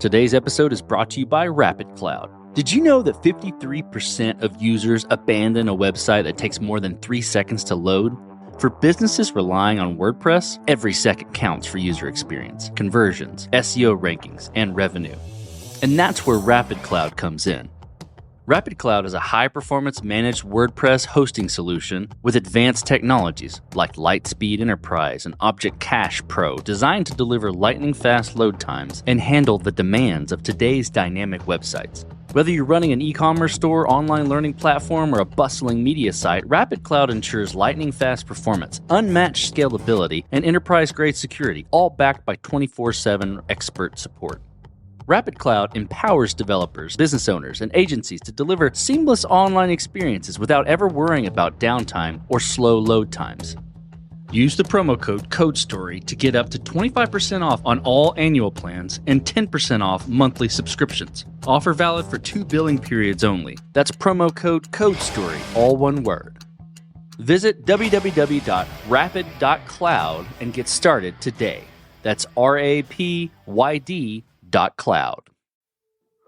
Today's episode is brought to you by RapidCloud. Did you know that 53% of users abandon a website that takes more than 3 seconds to load? For businesses relying on WordPress, every second counts for user experience, conversions, SEO rankings, and revenue. And that's where RapidCloud comes in. RapidCloud is a high-performance managed WordPress hosting solution with advanced technologies like Lightspeed Enterprise and Object Cache Pro designed to deliver lightning-fast load times and handle the demands of today's dynamic websites. Whether you're running an e-commerce store, online learning platform, or a bustling media site, RapidCloud ensures lightning-fast performance, unmatched scalability, and enterprise-grade security, all backed by 24/7 expert support. RapidCloud empowers developers, business owners, and agencies to deliver seamless online experiences without ever worrying about downtime or slow load times. Use the promo code CODESTORY to get up to 25% off on all annual plans and 10% off monthly subscriptions. Offer valid for 2 billing periods only. That's promo code CODESTORY, all one word. Visit www.rapid.cloud and get started today. That's RAPYD.cloud.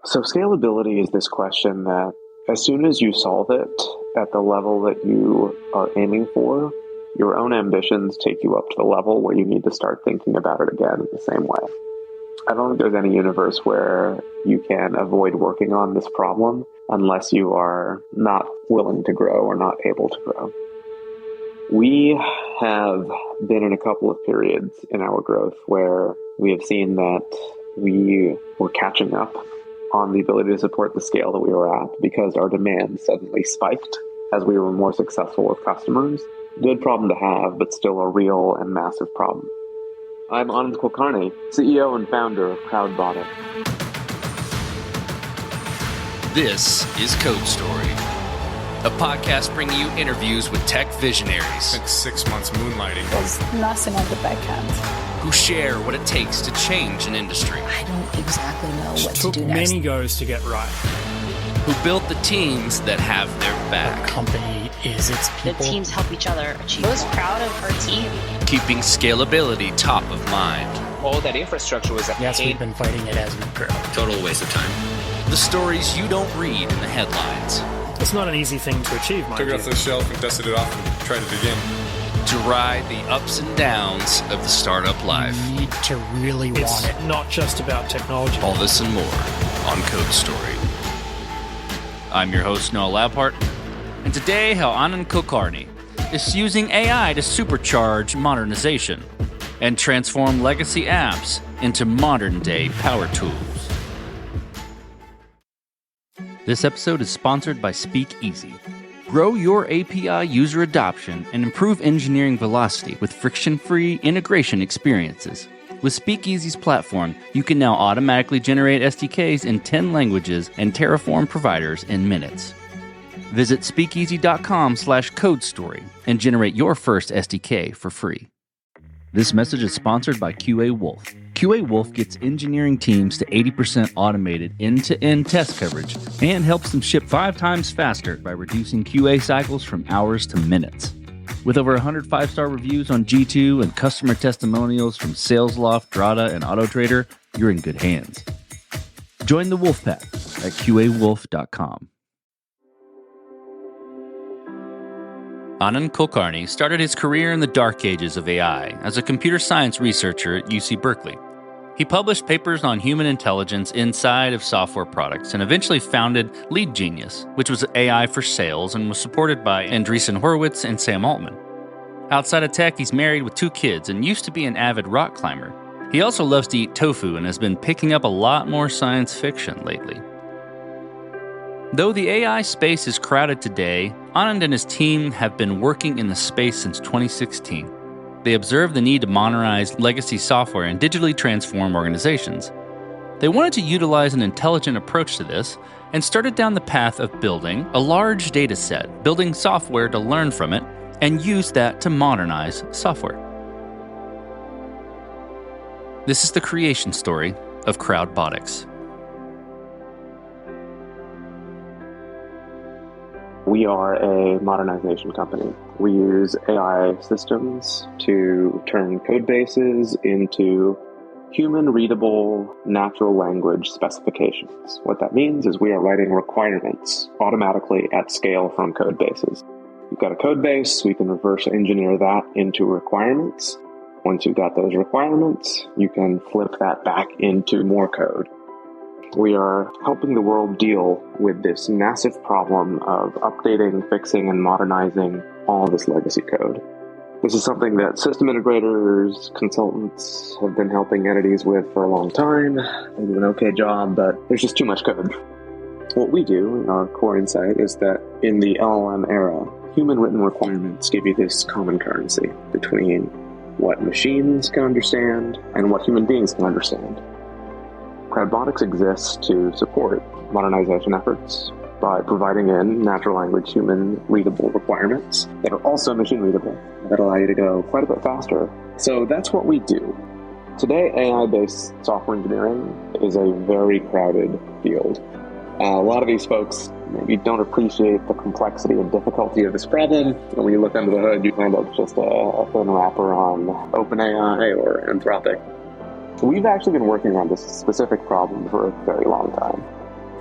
So scalability is this question that as soon as you solve it at the level that you are aiming for, your own ambitions take you up to the level where you need to start thinking about it again in the same way. I don't think there's any universe where you can avoid working on this problem unless you are not willing to grow or not able to grow. We have been in a couple of periods in our growth where we have seen that we were catching up on the ability to support the scale that we were at because our demand suddenly spiked as we were more successful with customers. Good problem to have, but still a real and massive problem. I'm Anand Kulkarni, CEO and founder of CrowdBotic. This is Code Story, a podcast bringing you interviews with tech visionaries. Spent 6 months moonlighting. There's nothing on the back end. Who share what it takes to change an industry. I don't exactly know what to do Took next. many goes to get right. Who built the teams that have their The back. company is its The people. teams help each other achieve. I was proud of our team. Keeping scalability top of mind. All that infrastructure was a Yes, pain. we've been fighting it as we grow. Total waste of time. The stories you don't read in the headlines. It's not an easy thing to achieve, mind Took it you. off the shelf and dusted it off and tried it again. To ride the ups and downs of the startup life. You need to really want It's it. not just about technology. All this and more on Code Story. I'm your host, Noah Labhart, and today how Anand Kulkarni is using AI to supercharge modernization and transform legacy apps into modern-day power tools. This episode is sponsored by Speakeasy. Grow your API user adoption and improve engineering velocity with friction-free integration experiences. With Speakeasy's platform, you can now automatically generate SDKs in 10 languages and Terraform providers in minutes. Visit speakeasy.com/codestory and generate your first SDK for free. This message is sponsored by QA Wolf. QA Wolf gets engineering teams to 80% automated end-to-end test coverage and helps them ship 5 times faster by reducing QA cycles from hours to minutes. With over 100 5-star reviews on G2 and customer testimonials from SalesLoft, Drata, and AutoTrader, you're in good hands. Join the Wolfpack at QAWolf.com. Anand Kulkarni started his career in the dark ages of AI as a computer science researcher at UC Berkeley. He published papers on human intelligence inside of software products and eventually founded LeadGenius, which was AI for sales and was supported by Andreessen, Horowitz, and Sam Altman. Outside of tech, he's married with 2 kids and used to be an avid rock climber. He also loves to eat tofu and has been picking up a lot more science fiction lately. Though the AI space is crowded today, Anand and his team have been working in the space since 2016. They observed the need to modernize legacy software and digitally transform organizations. They wanted to utilize an intelligent approach to this and started down the path of building a large data set, building software to learn from it, and use that to modernize software. This is the creation story of CrowdBotic. We are a modernization company. We use AI systems to turn code bases into human-readable natural language specifications. What that means is we are writing requirements automatically at scale from code bases. You've got a code base, we can reverse engineer that into requirements. Once you've got those requirements, you can flip that back into more code. We are helping the world deal with this massive problem of updating, fixing, and modernizing all of this legacy code. This is something that system integrators, consultants have been helping entities with for a long time. They do an okay job, but there's just too much code. What we do in our core insight is that in the LLM era, human-written requirements give you this common currency between what machines can understand and what human beings can understand. Crowdbotics exists to support modernization efforts by providing in natural language human readable requirements that are also machine readable, that allow you to go quite a bit faster. So that's what we do. Today, AI-based software engineering is a very crowded field. A lot of these folks maybe don't appreciate the complexity and difficulty of this problem. And when you look under the hood, you find out just a thin wrapper on OpenAI or Anthropic. We've actually been working on this specific problem for a very long time.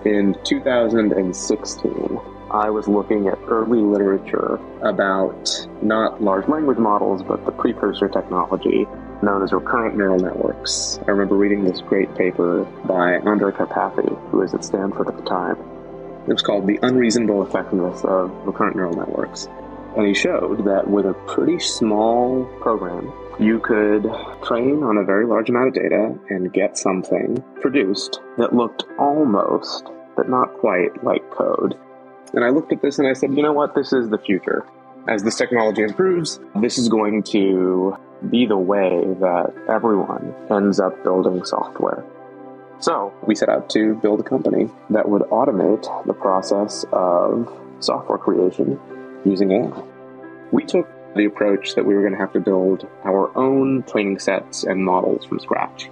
In 2016, I was looking at early literature about not large language models, but the precursor technology known as recurrent neural networks. I remember reading this great paper by Andreessen, who was at Stanford at the time. It was called The Unreasonable Effectiveness of Recurrent Neural Networks. And he showed that with a pretty small program, you could train on a very large amount of data and get something produced that looked almost, but not quite, like code. And I looked at this and I said, you know what, this is the future. As this technology improves, this is going to be the way that everyone ends up building software. So we set out to build a company that would automate the process of software creation using AI. We took the approach that we were going to have to build our own training sets and models from scratch.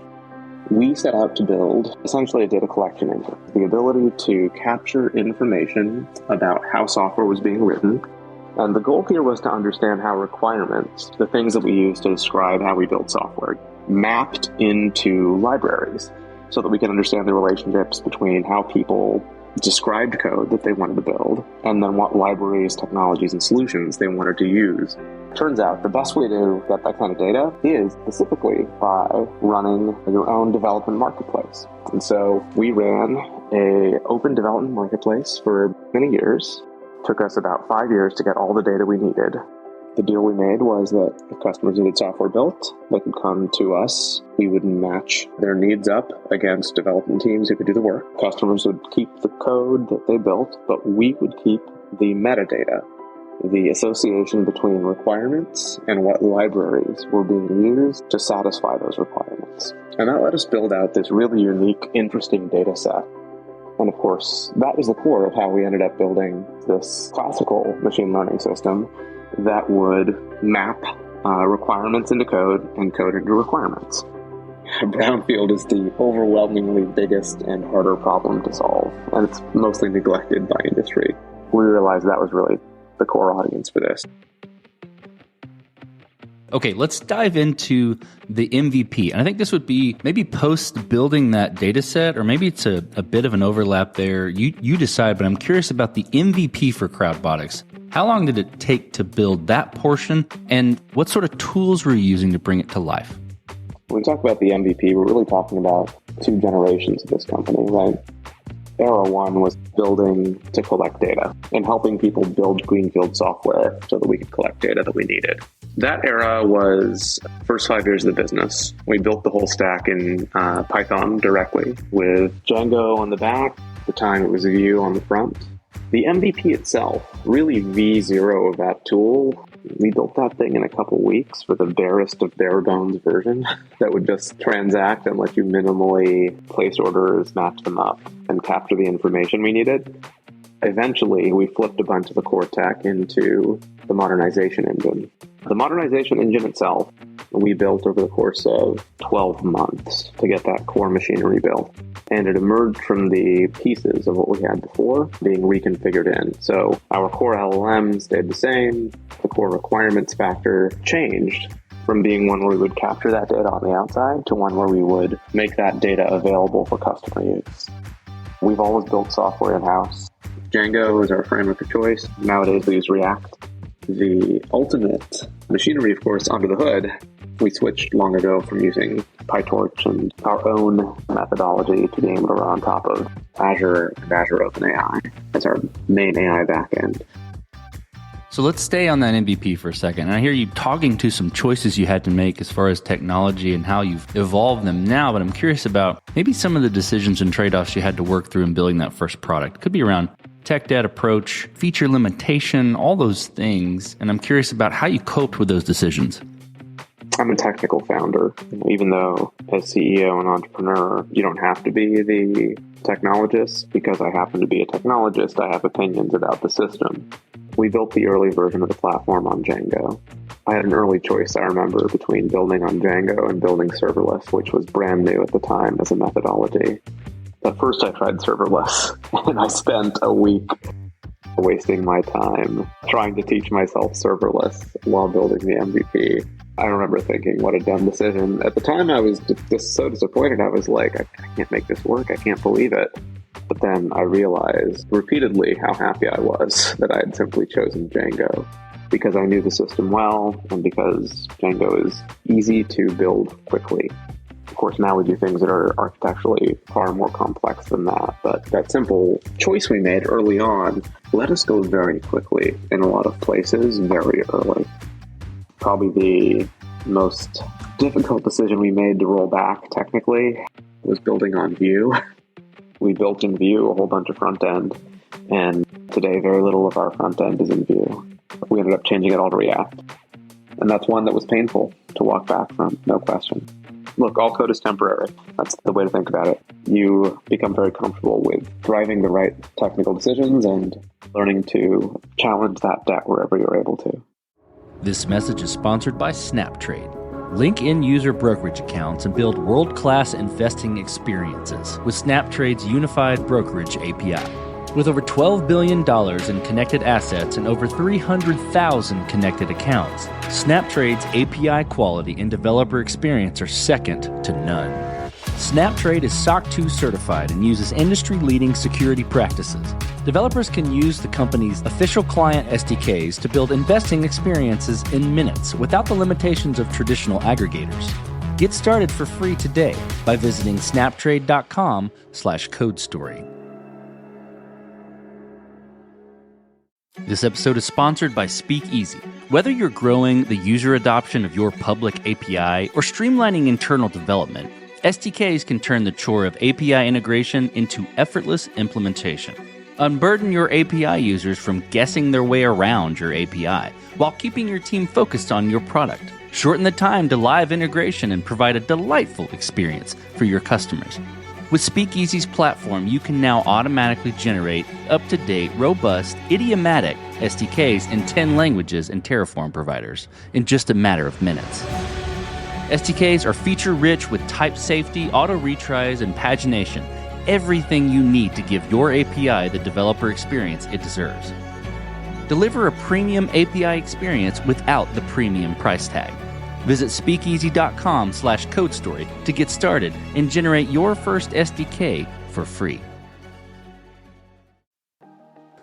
We set out to build essentially a data collection engine, the ability to capture information about how software was being written. And the goal here was to understand how requirements, the things that we use to describe how we build software, mapped into libraries so that we can understand the relationships between how people described code that they wanted to build and then what libraries, technologies, and solutions they wanted to use. Turns out the best way to get that kind of data is specifically by running your own development marketplace. And so we ran an open development marketplace for many years. It took us about 5 years to get all the data we needed. The deal we made was that if customers needed software built, they could come to us. We would match their needs up against development teams who could do the work. Customers would keep the code that they built, but we would keep the metadata, the association between requirements and what libraries were being used to satisfy those requirements. And that let us build out this really unique, interesting data set. And of course, that is the core of how we ended up building this classical machine learning system that would map requirements into code and code into requirements. Brownfield is the overwhelmingly biggest and harder problem to solve, and it's mostly neglected by industry. We realized that was really the core audience for this. Okay, let's dive into the MVP. And I think this would be maybe post building that data set, or maybe it's a bit of an overlap there. You decide, but I'm curious about the MVP for Crowdbotics. How long did it take to build that portion, and what sort of tools were you using to bring it to life? When we talk about the MVP, we're really talking about two generations of this company, right? Era one was building to collect data and helping people build greenfield software so that we could collect data that we needed. That era was first 5 years of the business. We built the whole stack in Python directly with Django on the back. At the time, it was Vue on the front. The MVP itself, really V0 of that tool, we built that thing in a couple weeks for the barest of bare bones version that would just transact and let you minimally place orders, match them up, and capture the information we needed. Eventually, we flipped a bunch of the core tech into the modernization engine. The modernization engine itself, we built over the course of 12 months to get that core machinery built. And it emerged from the pieces of what we had before being reconfigured in. So our core LLM stayed the same. The core requirements factor changed. from being one where we would capture that data on the outside to one where we would make that data available for customer use. We've always built software in-house. Django is our framework of choice. Nowadays we use React. The ultimate machinery, of course, under the hood, we switched long ago from using PyTorch and our own methodology to being able to run on top of Azure and Azure OpenAI as our main AI backend. So let's stay on that MVP for a second. And I hear you talking to some choices you had to make as far as technology and how you've evolved them now, but I'm curious about maybe some of the decisions and trade-offs you had to work through in building that first product. It could be around tech debt approach, feature limitation, all those things. And I'm curious about how you coped with those decisions. I'm a technical founder. Even though as CEO and entrepreneur, you don't have to be the technologist. Because I happen to be a technologist, I have opinions about the system. We built the early version of the platform on Django. I had an early choice, I remember, between building on Django and building serverless, which was brand new at the time as a methodology. At first I tried serverless, and I spent a week wasting my time trying to teach myself serverless while building the MVP. I remember thinking, what a dumb decision. At the time, I was just so disappointed. I was like, I can't make this work. I can't believe it. But then I realized repeatedly how happy I was that I had simply chosen Django, because I knew the system well and because Django is easy to build quickly. Of course, now we do things that are architecturally far more complex than that. But that simple choice we made early on let us go very quickly in a lot of places very early. Probably the most difficult decision we made to roll back technically was building on Vue. We built in Vue a whole bunch of front end, and today very little of our front end is in Vue. We ended up changing it all to React. And that's one that was painful to walk back from, no question. Look, all code is temporary. That's the way to think about it. You become very comfortable with driving the right technical decisions and learning to challenge that debt wherever you're able to. This message is sponsored by SnapTrade. Link in user brokerage accounts and build world-class investing experiences with SnapTrade's unified brokerage API. With over $12 billion in connected assets and over 300,000 connected accounts, SnapTrade's API quality and developer experience are second to none. SnapTrade is SOC 2 certified and uses industry-leading security practices. Developers can use the company's official client SDKs to build investing experiences in minutes without the limitations of traditional aggregators. Get started for free today by visiting snaptrade.com/codestory. This episode is sponsored by SpeakEasy. Whether you're growing the user adoption of your public API or streamlining internal development, SDKs can turn the chore of API integration into effortless implementation. Unburden your API users from guessing their way around your API while keeping your team focused on your product. Shorten the time to live integration and provide a delightful experience for your customers. With SpeakEasy's platform, you can now automatically generate up-to-date, robust, idiomatic SDKs in 10 languages and Terraform providers in just a matter of minutes. SDKs are feature-rich with type safety, auto retries, and pagination. Everything you need to give your API the developer experience it deserves. Deliver a premium API experience without the premium price tag. Visit speakeasy.com/codestory to get started and generate your first SDK for free.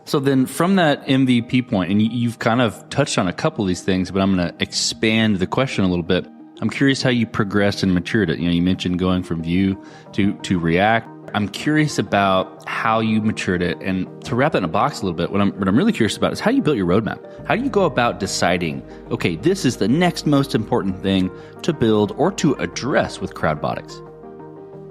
So then from that MVP point, and you've kind of touched on a couple of these things, but I'm going to expand the question a little bit. I'm curious how you progressed and matured it. You mentioned going from Vue to React. I'm curious about how you matured it. And to wrap that in a box a little bit, what I'm really curious about is how you built your roadmap. How do you go about deciding, okay, this is the next most important thing to build or to address with Crowdbotics?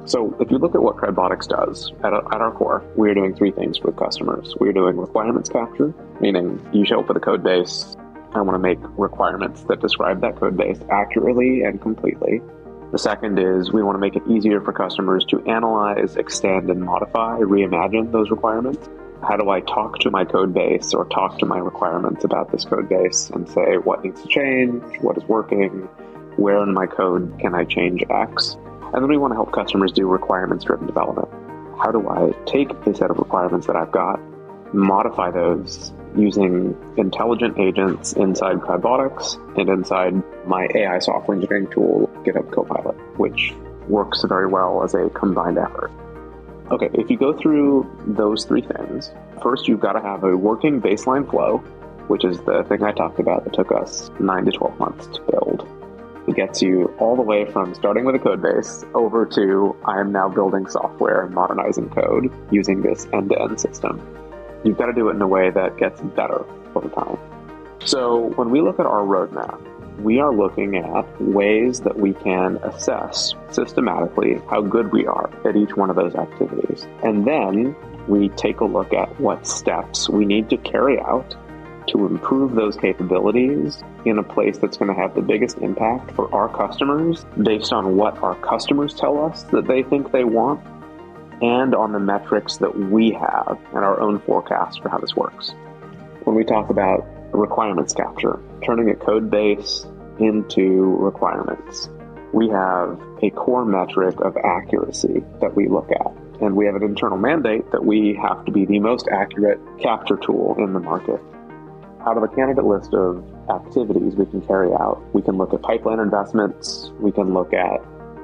So if you look at what Crowdbotics does, at our core, we're doing three things with customers. We're doing requirements capture, meaning you show up with a code base. I want to make requirements that describe that code base accurately and completely. The second is we want to make it easier for customers to analyze, extend, and modify, reimagine those requirements. How do I talk to my code base or talk to my requirements about this code base and say what needs to change, what is working, where in my code can I change X? And then we want to help customers do requirements-driven development. How do I take a set of requirements that I've got, modify those using intelligent agents inside Crybotics and inside my AI software engineering tool, GitHub Copilot, which works very well as a combined effort. Okay, if you go through those three things, first you've got to have a working baseline flow, which is the thing I talked about that took us 9 to 12 months to build. It gets you all the way from starting with a code base over to I am now building software and modernizing code using this end-to-end system. You've got to do it in a way that gets better over time. So when we look at our roadmap, we are looking at ways that we can assess systematically how good we are at each one of those activities. And then we take a look at what steps we need to carry out to improve those capabilities in a place that's going to have the biggest impact for our customers based on what our customers tell us that they think they want and on the metrics that we have and our own forecast for how this works. When we talk about requirements capture, turning a code base into requirements, we have a core metric of accuracy that we look at. And we have an internal mandate that we have to be the most accurate capture tool in the market. Out of a candidate list of activities we can carry out, we can look at pipeline investments, we can look at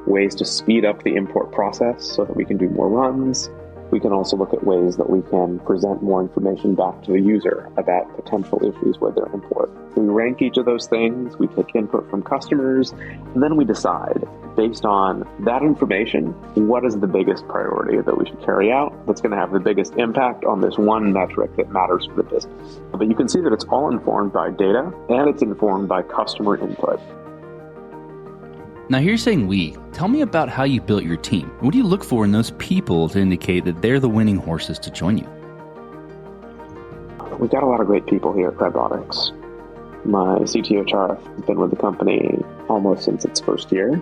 ways to speed up the import process so that we can do more runs. We can also look at ways that we can present more information back to the user about potential issues with their import. We rank each of those things, we take input from customers, and then we decide, based on that information, what is the biggest priority that we should carry out that's going to have the biggest impact on this one metric that matters for the business. But you can see that it's all informed by data, and it's informed by customer input. Now, here you're saying we. Tell me about how you built your team. What do you look for in those people to indicate that they're the winning horses to join you? We've got a lot of great people here at Crybotics. My CTO, Charth, has been with the company almost since its first year.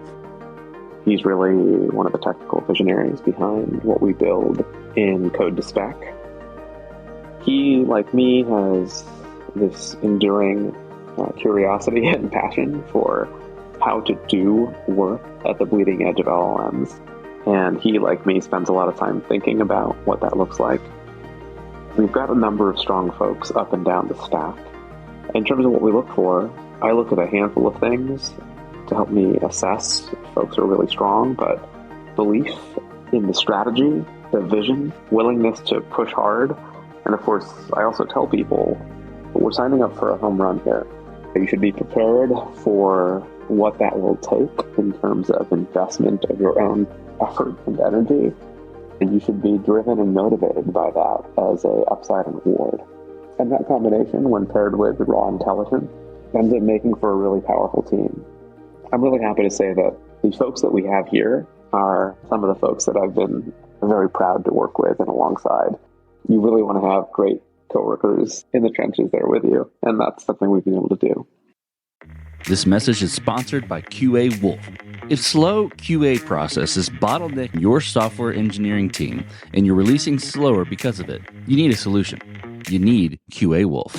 He's really one of the technical visionaries behind what we build in code to spec. He, like me, has this enduring curiosity and passion for how to do work at the bleeding edge of LLMs. And he, like me, spends a lot of time thinking about what that looks like. We've got a number of strong folks up and down the stack. In terms of what we look for, I look at a handful of things to help me assess if folks are really strong, but belief in the strategy, the vision, willingness to push hard. And of course, I also tell people, we're signing up for a home run here. You should be prepared for what that will take in terms of investment of your own effort and energy. And you should be driven and motivated by that as a upside and reward. And that combination, when paired with raw intelligence, ends up making for a really powerful team. I'm really happy to say that the folks that we have here are some of the folks that I've been very proud to work with and alongside. You really want to have great coworkers in the trenches there with you, and that's something we've been able to do. This message is sponsored by QA Wolf. If slow QA processes bottleneck your software engineering team and you're releasing slower because of it, you need a solution. You need QA Wolf.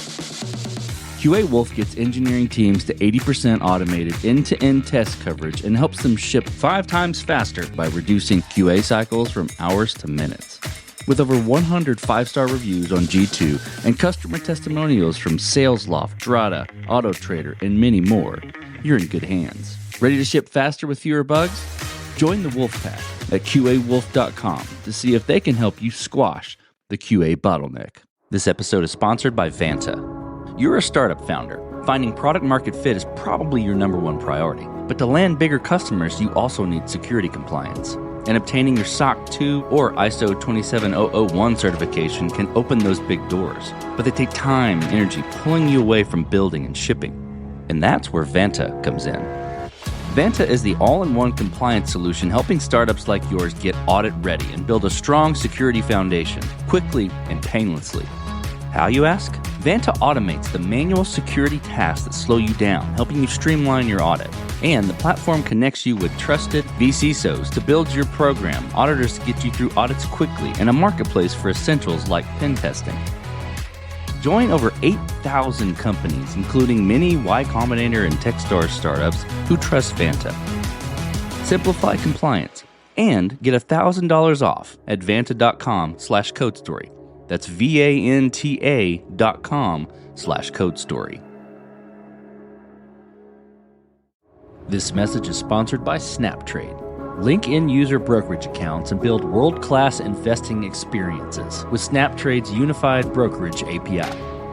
QA Wolf gets engineering teams to 80% automated end-to-end test coverage and helps them ship 5 times faster by reducing QA cycles from hours to minutes. With over 100 5-star reviews on G2 and customer testimonials from SalesLoft, Drata, AutoTrader, and many more, you're in good hands. Ready to ship faster with fewer bugs? Join the Wolfpack at QAWolf.com to see if they can help you squash the QA bottleneck. This episode is sponsored by Vanta. You're a startup founder. Finding product market fit is probably your number one priority. But to land bigger customers, you also need security compliance. And obtaining your SOC 2 or ISO 27001 certification can open those big doors. But they take time and energy pulling you away from building and shipping. And that's where Vanta comes in. Vanta is the all-in-one compliance solution helping startups like yours get audit ready and build a strong security foundation quickly and painlessly. How, you ask? Vanta automates the manual security tasks that slow you down, helping you streamline your audit. And the platform connects you with trusted vCISOs to build your program, auditors to get you through audits quickly, and a marketplace for essentials like pen testing. Join over 8,000 companies, including many Y Combinator and Techstars startups who trust Vanta. Simplify compliance and get $1,000 off at vanta.com/codestory. That's vanta.com/codestory. This message is sponsored by SnapTrade. Link in user brokerage accounts and build world-class investing experiences with SnapTrade's unified brokerage API.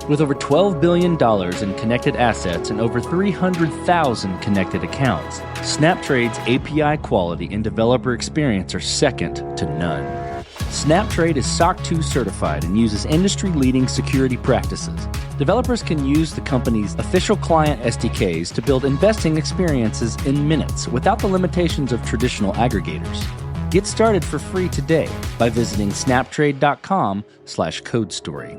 With over $12 billion in connected assets and over 300,000 connected accounts, SnapTrade's API quality and developer experience are second to none. SnapTrade is SOC 2 certified and uses industry-leading security practices. Developers can use the company's official client SDKs to build investing experiences in minutes without the limitations of traditional aggregators. Get started for free today by visiting snaptrade.com/codestory.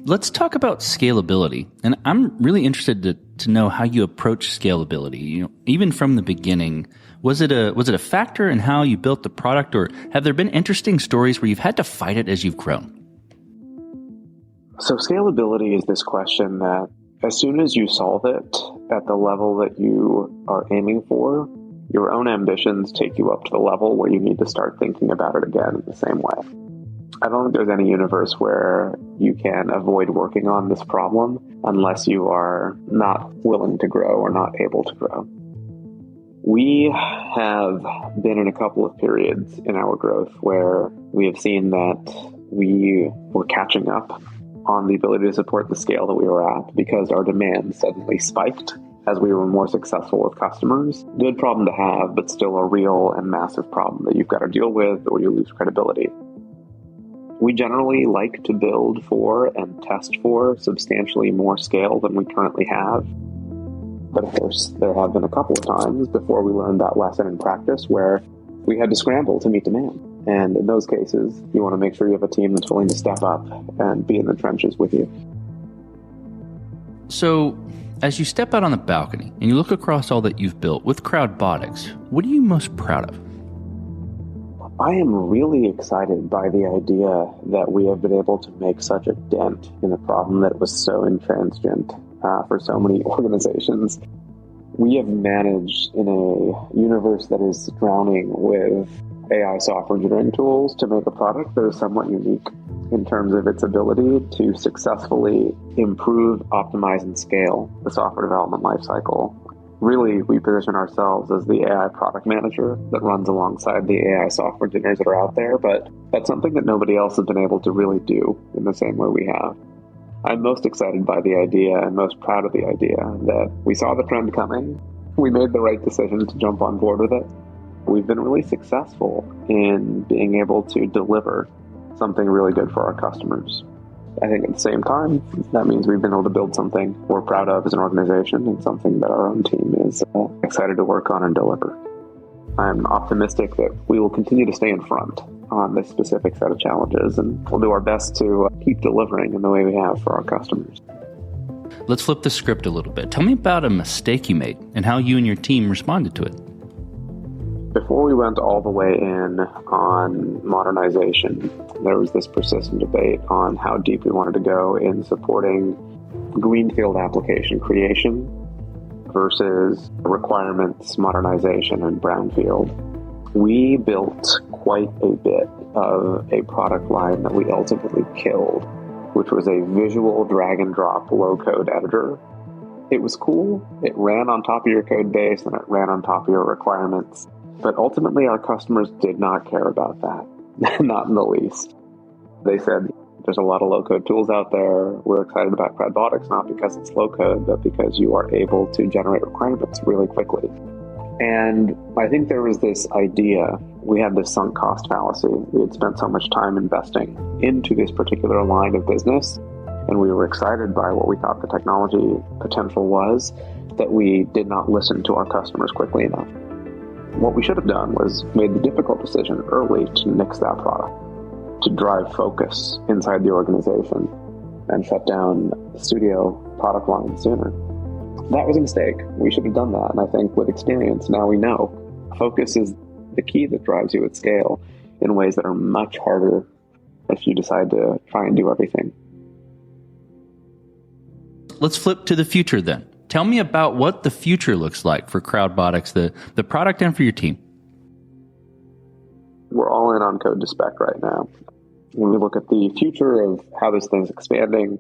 Let's talk about scalability. And I'm really interested to know how you approach scalability. Even from the beginning, was it a factor in how you built the product, or have there been interesting stories where you've had to fight it as you've grown? So scalability is this question that as soon as you solve it at the level that you are aiming for, your own ambitions take you up to the level where you need to start thinking about it again in the same way. I don't think there's any universe where you can avoid working on this problem unless you are not willing to grow or not able to grow. We have been in a couple of periods in our growth where we have seen that we were catching up on the ability to support the scale that we were at because our demand suddenly spiked as we were more successful with customers. Good problem to have, but still a real and massive problem that you've got to deal with or you lose credibility. We generally like to build for and test for substantially more scale than we currently have. But of course, there have been a couple of times before we learned that lesson in practice where we had to scramble to meet demand. And in those cases, you want to make sure you have a team that's willing to step up and be in the trenches with you. So, as you step out on the balcony and you look across all that you've built with Crowdbotics, what are you most proud of? I am really excited by the idea that we have been able to make such a dent in a problem that was so intransigent for so many organizations. We have managed in a universe that is drowning with AI software engineering tools to make a product that is somewhat unique in terms of its ability to successfully improve, optimize, and scale the software development lifecycle. Really, we position ourselves as the AI product manager that runs alongside the AI software engineers that are out there, but that's something that nobody else has been able to really do in the same way we have. I'm most excited by the idea and most proud of the idea that we saw the trend coming. We made the right decision to jump on board with it. We've been really successful in being able to deliver something really good for our customers. I think at the same time, that means we've been able to build something we're proud of as an organization and something that our own team is excited to work on and deliver. I'm optimistic that we will continue to stay in front on this specific set of challenges, and we'll do our best to keep delivering in the way we have for our customers. Let's flip the script a little bit. Tell me about a mistake you made and how you and your team responded to it. Before we went all the way in on modernization, there was this persistent debate on how deep we wanted to go in supporting greenfield application creation versus requirements, modernization, and brownfield. We built quite a bit of a product line that we ultimately killed, which was a visual drag and drop low-code editor. It was cool. It ran on top of your code base and it ran on top of your requirements. But ultimately, our customers did not care about that, not in the least. They said, there's a lot of low-code tools out there. We're excited about Crowdbotics, not because it's low-code, but because you are able to generate requirements really quickly. And I think there was this idea, we had this sunk cost fallacy. We had spent so much time investing into this particular line of business, and we were excited by what we thought the technology potential was, that we did not listen to our customers quickly enough. What we should have done was made the difficult decision early to nix that product, to drive focus inside the organization and shut down the studio product line sooner. That was a mistake. We should have done that. And I think with experience, now we know focus is the key that drives you at scale in ways that are much harder if you decide to try and do everything. Let's flip to the future then. Tell me about what the future looks like for Crowdbotics, the product, and for your team. point on code to spec right now. When we look at the future of how this thing's expanding,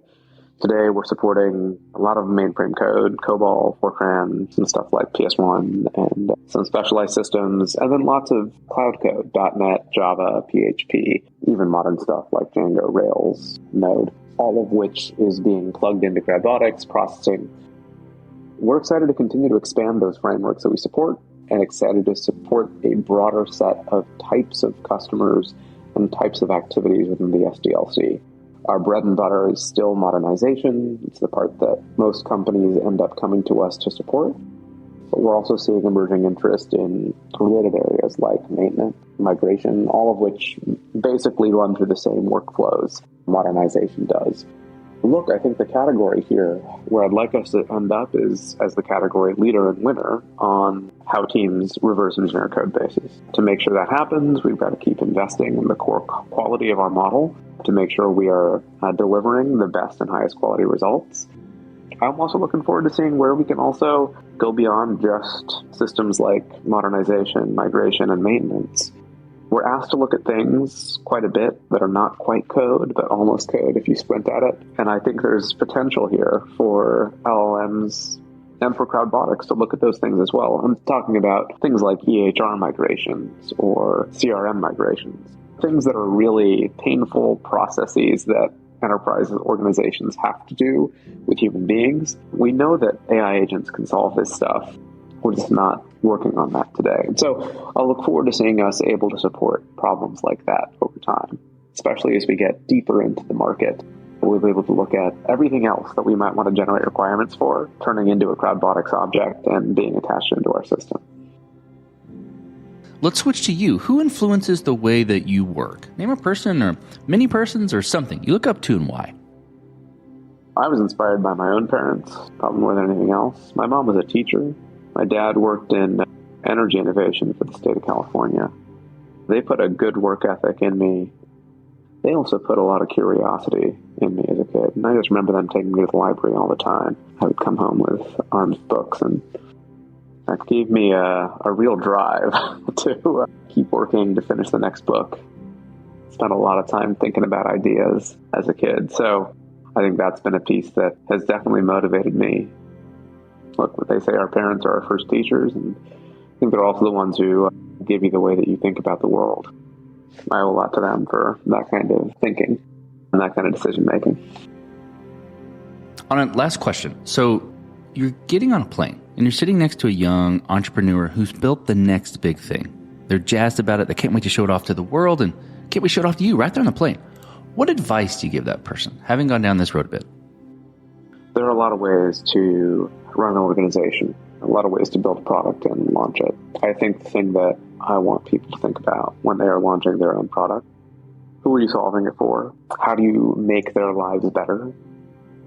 today we're supporting a lot of mainframe code, COBOL, Fortran, some stuff like PS1, and some specialized systems, and then lots of cloud code, .NET, Java, PHP, even modern stuff like Django, Rails, Node, all of which is being plugged into CrowdBotics processing. We're excited to continue to expand those frameworks that we support, and excited to support a broader set of types of customers and types of activities within the SDLC. Our bread and butter is still modernization. It's the part that most companies end up coming to us to support. But we're also seeing emerging interest in related areas like maintenance, migration, all of which basically run through the same workflows modernization does. Look, I think the category here where I'd like us to end up is as the category leader and winner on how teams reverse engineer code bases. To make sure that happens, we've got to keep investing in the core quality of our model to make sure we are delivering the best and highest quality results. I'm also looking forward to seeing where we can also go beyond just systems like modernization, migration, and maintenance. We're asked to look at things quite a bit that are not quite code, but almost code if you squint at it. And I think there's potential here for LLMs and for CrowdBotics to look at those things as well. I'm talking about things like EHR migrations or CRM migrations, things that are really painful processes that enterprise organizations have to do with human beings. We know that AI agents can solve this stuff. We're just not working on that today. And so I'll look forward to seeing us able to support problems like that over time, especially as we get deeper into the market. We'll be able to look at everything else that we might want to generate requirements for, turning into a CrowdBotics object and being attached into our system. Let's switch to you. Who influences the way that you work? Name a person or many persons or something you look up to and why. I was inspired by my own parents, probably more than anything else. My mom was a teacher. My dad worked in energy innovation for the state of California. They put a good work ethic in me. They also put a lot of curiosity in me as a kid. And I just remember them taking me to the library all the time. I would come home with armed books, and that gave me a real drive to keep working to finish the next book. Spent a lot of time thinking about ideas as a kid. So I think that's been a piece that has definitely motivated me. Look, what they say, our parents are our first teachers, and I think they're also the ones who give you the way that you think about the world. I owe a lot to them for that kind of thinking and that kind of decision making. Anand, last question. So you're getting on a plane and you're sitting next to a young entrepreneur who's built the next big thing. They're jazzed about it. They can't wait to show it off to the world and can't wait to show it off to you right there on the plane. What advice do you give that person, having gone down this road a bit? There are a lot of ways to run an organization, a lot of ways to build a product and launch it. I think the thing that I want people to think about when they are launching their own product, who are you solving it for? How do you make their lives better?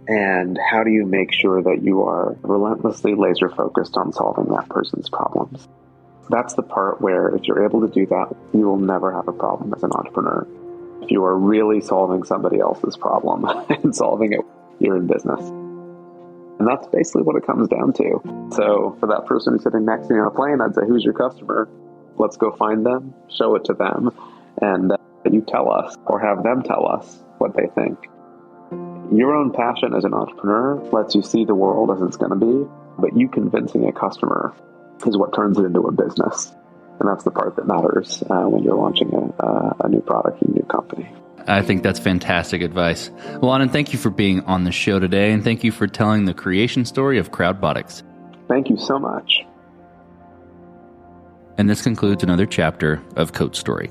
And how do you make sure that you are relentlessly laser focused on solving that person's problems? That's the part where if you're able to do that, you will never have a problem as an entrepreneur. If you are really solving somebody else's problem and solving it, you're in business. And that's basically what it comes down to. So for that person who's sitting next to me on a plane, I'd say, who's your customer? Let's go find them, show it to them, and you tell us or have them tell us what they think. Your own passion as an entrepreneur lets you see the world as it's going to be, but you convincing a customer is what turns it into a business. And that's the part that matters when you're launching a new product in a new company. I think that's fantastic advice. Well, Anand, thank you for being on the show today, and thank you for telling the creation story of CrowdBotics. Thank you so much. And this concludes another chapter of Code Story.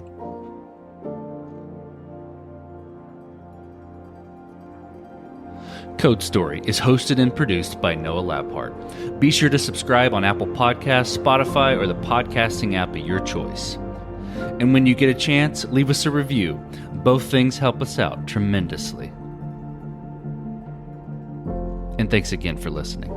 Code Story is hosted and produced by Noah Labhart. Be sure to subscribe on Apple Podcasts, Spotify, or the podcasting app of your choice. And when you get a chance, leave us a review. Both things help us out tremendously. And thanks again for listening.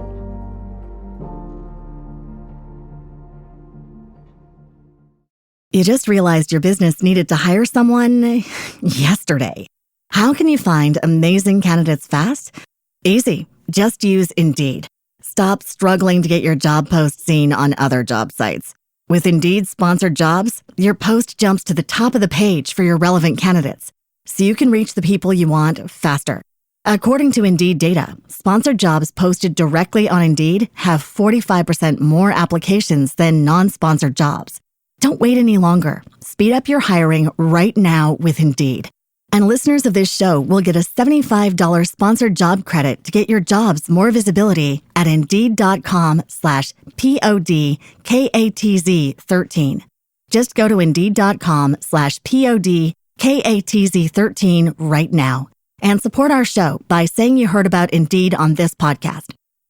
You just realized your business needed to hire someone yesterday. How can you find amazing candidates fast? Easy. Just use Indeed. Stop struggling to get your job post seen on other job sites. With Indeed sponsored jobs, your post jumps to the top of the page for your relevant candidates, so you can reach the people you want faster. According to Indeed data, sponsored jobs posted directly on Indeed have 45% more applications than non-sponsored jobs. Don't wait any longer. Speed up your hiring right now with Indeed. And listeners of this show will get a $75 sponsored job credit to get your jobs more visibility at Indeed.com/PODKATZ13. Just go to Indeed.com/PODKATZ13 right now and support our show by saying you heard about Indeed on this podcast.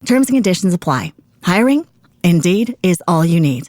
Terms and conditions apply. Hiring? Indeed is all you need.